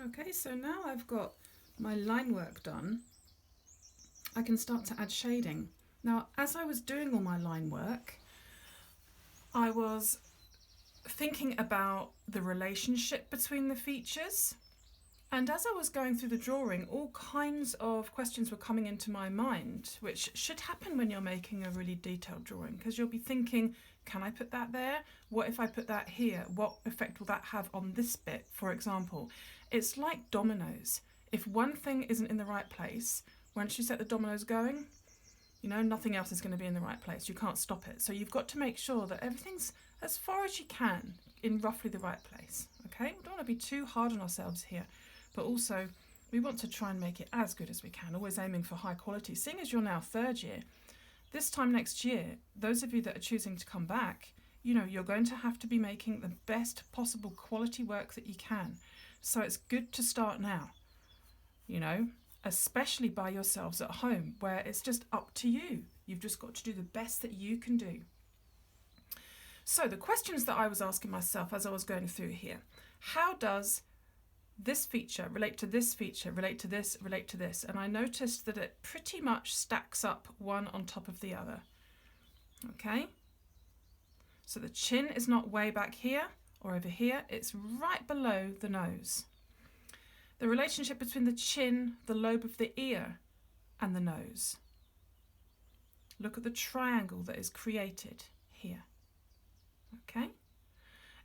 Okay, so now I've got my line work done, I can start to add shading. Now, as I was doing all my line work, I was thinking about the relationship between the features. And as I was going through the drawing, all kinds of questions were coming into my mind, which should happen when you're making a really detailed drawing, because you'll be thinking, can I put that there? What if I put that here? What effect will that have on this bit, for example? It's like dominoes. If one thing isn't in the right place, once you set the dominoes going, you know, nothing else is going to be in the right place. You can't stop it. So you've got to make sure that everything's, as far as you can, in roughly the right place. Okay? We don't want to be too hard on ourselves here. But also, we want to try and make it as good as we can, always aiming for high quality. Seeing as you're now third year, this time next year, those of you that are choosing to come back, you know, you're going to have to be making the best possible quality work that you can. So it's good to start now, you know, especially by yourselves at home, where it's just up to you. You've just got to do the best that you can do. So the questions that I was asking myself as I was going through here, how does this feature relate to this feature, relate to this, relate to this? And I noticed that it pretty much stacks up one on top of the other. Okay? So the chin is not way back here or over here, it's right below the nose. The relationship between the chin, the lobe of the ear, and the nose. Look at the triangle that is created here. Okay?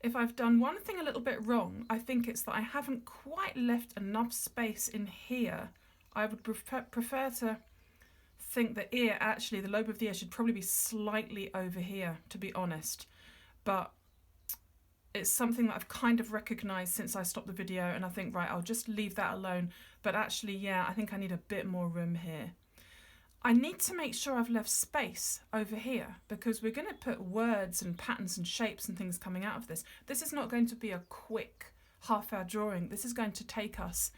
If I've done one thing a little bit wrong, I think it's that I haven't quite left enough space in here. I would prefer to think the ear, actually, the lobe of the ear should probably be slightly over here, to be honest. But it's something that I've kind of recognised since I stopped the video, and I think, right, I'll just leave that alone. But actually, yeah, I think I need a bit more room here. I need to make sure I've left space over here, because we're going to put words and patterns and shapes and things coming out of this. This is not going to be a quick half-hour drawing. This is going to take us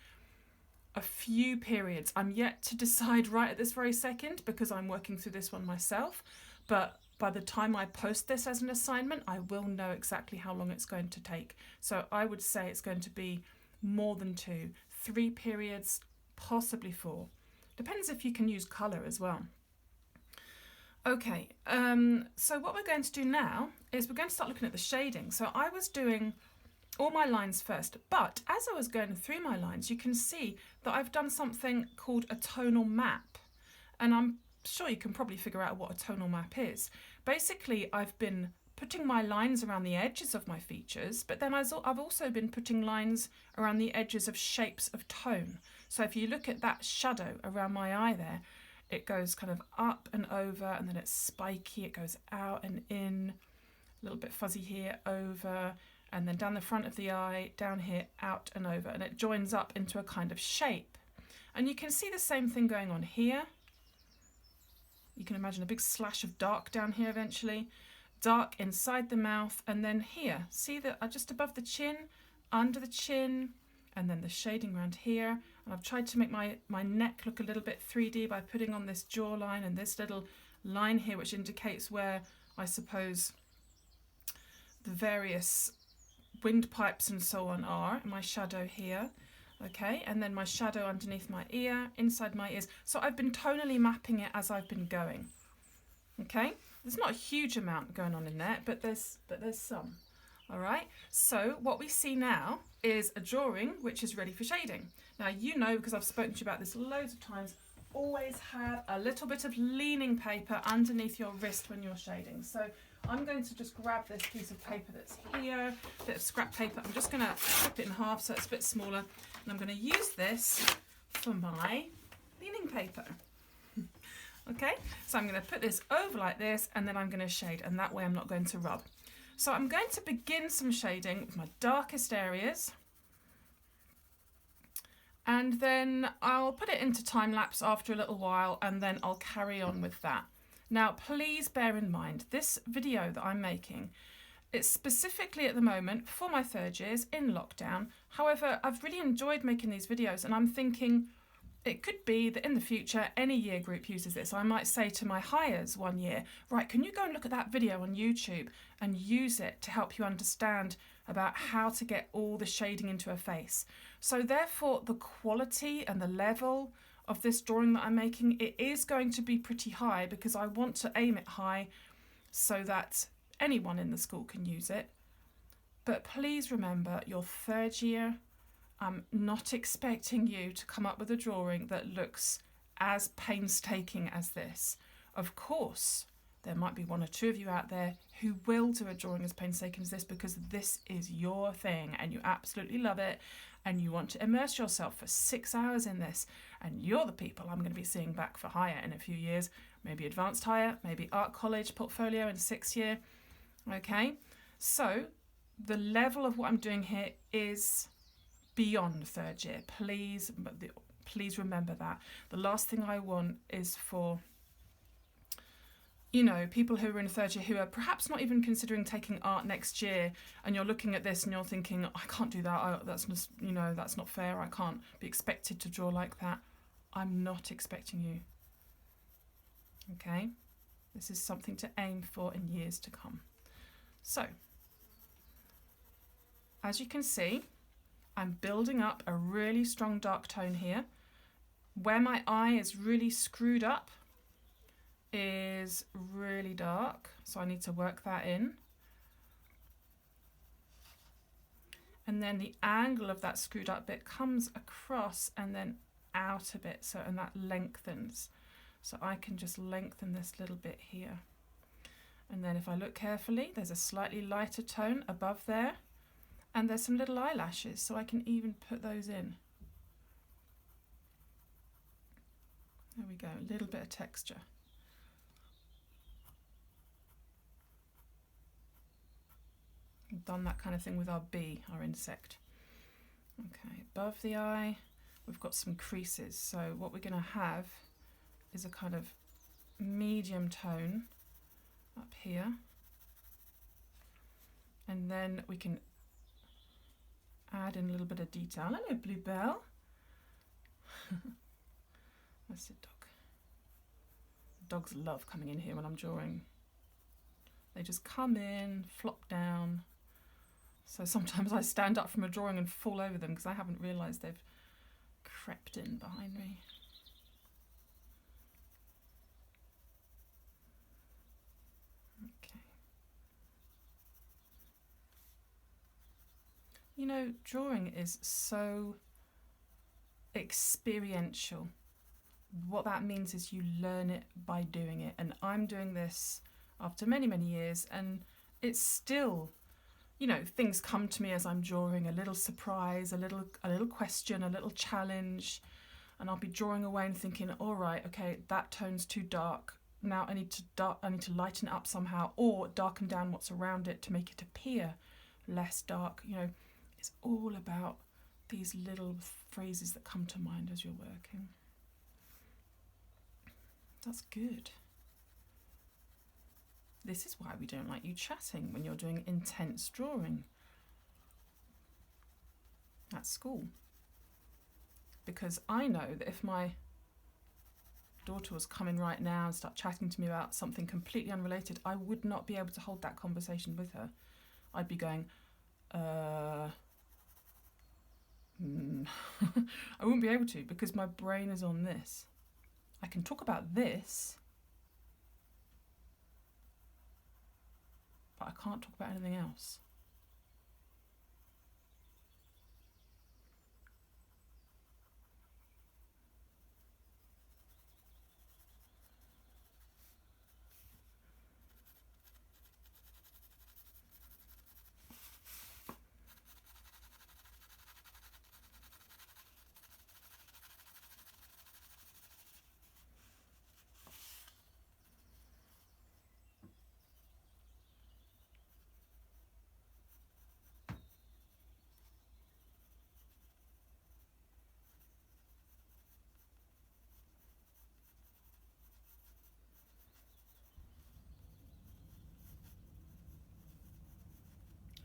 a few periods. I'm yet to decide right at this very second, because I'm working through this one myself. But by the time I post this as an assignment, I will know exactly how long it's going to take. So I would say it's going to be more than 2, 3 periods, possibly 4. Depends if you can use colour as well. Okay, so what we're going to do now is we're going to start looking at the shading. So I was doing all my lines first, but as I was going through my lines, you can see that I've done something called a tonal map. And I'm sure you can probably figure out what a tonal map is. Basically, I've been putting my lines around the edges of my features, but then I've also been putting lines around the edges of shapes of tone. So if you look at that shadow around my eye there, it goes kind of up and over, and then it's spiky, it goes out and in, a little bit fuzzy here, over, and then down the front of the eye, down here, out and over, and it joins up into a kind of shape. And you can see the same thing going on here. You can imagine a big slash of dark down here eventually, dark inside the mouth, and then here, see that just above the chin, under the chin, and then the shading around here. And I've tried to make my neck look a little bit 3D by putting on this jawline and this little line here, which indicates where I suppose the various windpipes and so on are, my shadow here. Okay, and then my shadow underneath my ear, inside my ears. So I've been tonally mapping it as I've been going. Okay, there's not a huge amount going on in there, but there's some. All right, so what we see now is a drawing which is ready for shading. Now, you know, because I've spoken to you about this loads of times, always have a little bit of leaning paper underneath your wrist when you're shading. So I'm going to just grab this piece of paper that's here, a bit of scrap paper. I'm just going to cut it in half so it's a bit smaller, and I'm going to use this for my leaning paper. Okay, so I'm going to put this over like this, and then I'm going to shade, and that way I'm not going to rub. So I'm going to begin some shading with my darkest areas, and then I'll put it into time lapse after a little while, and then I'll carry on with that. Now, please bear in mind, this video that I'm making, it's specifically at the moment for my third years in lockdown. However, I've really enjoyed making these videos, and I'm thinking it could be that in the future, any year group uses this. I might say to my hires one year, right, can you go and look at that video on YouTube and use it to help you understand about how to get all the shading into a face? So therefore, the quality and the level of this drawing that I'm making, it is going to be pretty high because I want to aim it high so that anyone in the school can use it. But please remember, your third year, I'm not expecting you to come up with a drawing that looks as painstaking as this. Of course, there might be one or two of you out there who will do a drawing as painstaking as this because this is your thing and you absolutely love it and you want to immerse yourself for 6 hours in this, and you're the people I'm going to be seeing back for higher in a few years, maybe advanced higher, maybe art college portfolio in 6th year. Okay, so the level of what I'm doing here is beyond third year. Please remember that. The last thing I want is for, you know, people who are in third year who are perhaps not even considering taking art next year, and you're looking at this and you're thinking, I can't do that, that's just, you know, that's not fair, I can't be expected to draw like that. I'm not expecting you. Okay? This is something to aim for in years to come. So, as you can see, I'm building up a really strong dark tone here. Where my eye is really screwed up is really dark, so I need to work that in. And then the angle of that screwed up bit comes across and then out a bit, so, and that lengthens. So I can just lengthen this little bit here. And then if I look carefully, there's a slightly lighter tone above there, and there's some little eyelashes, so I can even put those in. There we go, a little bit of texture. We've done that kind of thing with our bee, our insect. Okay, above the eye, we've got some creases. So what we're going to have is a kind of medium tone up here. And then we can add in a little bit of detail. Hello, Bluebell. That's the dog. Dogs love coming in here when I'm drawing. They just come in, flop down. So sometimes I stand up from a drawing and fall over them because I haven't realised they've crept in behind me. Okay. You know, drawing is so experiential. What that means is you learn it by doing it. And I'm doing this after many, many years, and it's still, you know, things come to me as I'm drawing, a little surprise, a little question, a little challenge, and I'll be drawing away and thinking, all right, okay, that tone's too dark. Now I need to lighten it up somehow, or darken down what's around it to make it appear less dark. You know, it's all about these little phrases that come to mind as you're working. That's good. This is why we don't like you chatting when you're doing intense drawing at school. Because I know that if my daughter was coming right now and start chatting to me about something completely unrelated, I would not be able to hold that conversation with her. I'd be going, I wouldn't be able to because my brain is on this. I can talk about this, but I can't talk about anything else.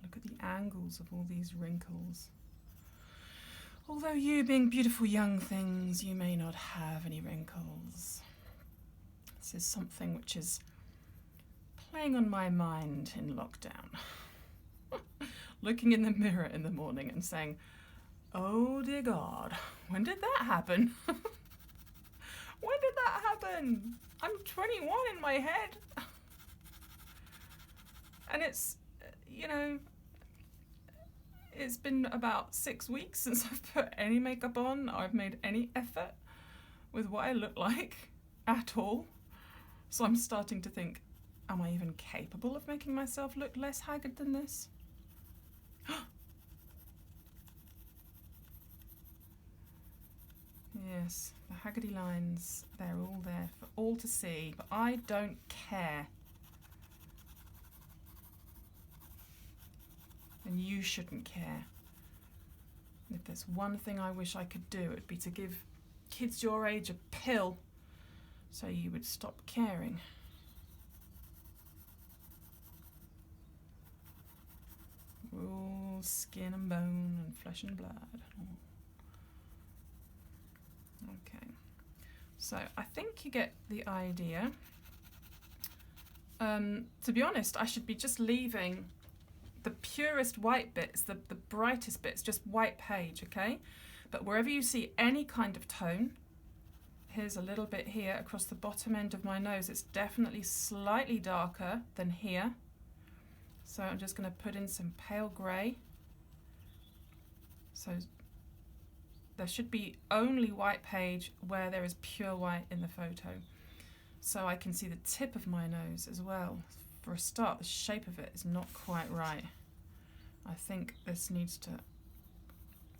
Look at the angles of all these wrinkles. Although you, being beautiful young things, you may not have any wrinkles. This is something which is playing on my mind in lockdown. Looking in the mirror in the morning and saying, Oh dear God, when did that happen? When did that happen? I'm 21 in my head. And it's, you know, it's been about 6 weeks since I've put any makeup on. I've made any effort with what I look like at all. So I'm starting to think, am I even capable of making myself look less haggard than this? Yes, the haggardy lines, they're all there for all to see, but I don't care. And you shouldn't care. And if there's one thing I wish I could do, it would be to give kids your age a pill so you would stop caring. We're all skin and bone and flesh and blood. Okay, so I think you get the idea. To be honest, I should be just leaving the purest white bits, the brightest bits, just white page, okay? But wherever you see any kind of tone, here's a little bit here across the bottom end of my nose. It's definitely slightly darker than here. So I'm just going to put in some pale grey. So there should be only white page where there is pure white in the photo. So I can see the tip of my nose as well. For a start, the shape of it is not quite right. I think this needs to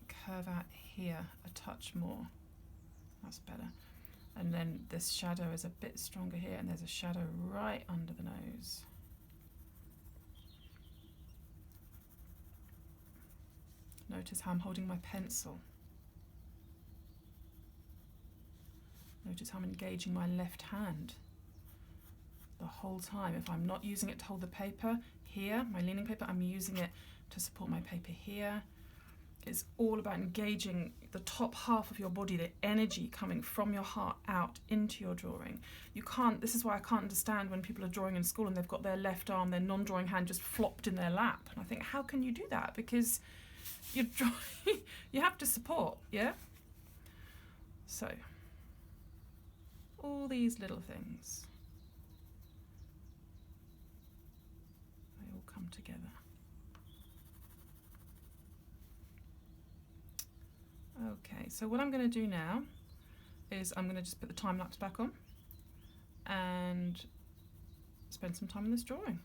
curve out here a touch more. That's better. And then this shadow is a bit stronger here, and there's a shadow right under the nose. Notice how I'm holding my pencil. Notice how I'm engaging my left hand the whole time. If I'm not using it to hold the paper here, my leaning paper, I'm using it to support my paper here. It's all about engaging the top half of your body, the energy coming from your heart out into your drawing. You can't, this is why I can't understand when people are drawing in school and they've got their left arm, their non-drawing hand just flopped in their lap. And I think, how can you do that? Because you're drawing, you have to support, yeah? So, all these little things, they all come together. Okay, so what I'm going to do now is I'm going to just put the time lapse back on and spend some time in this drawing.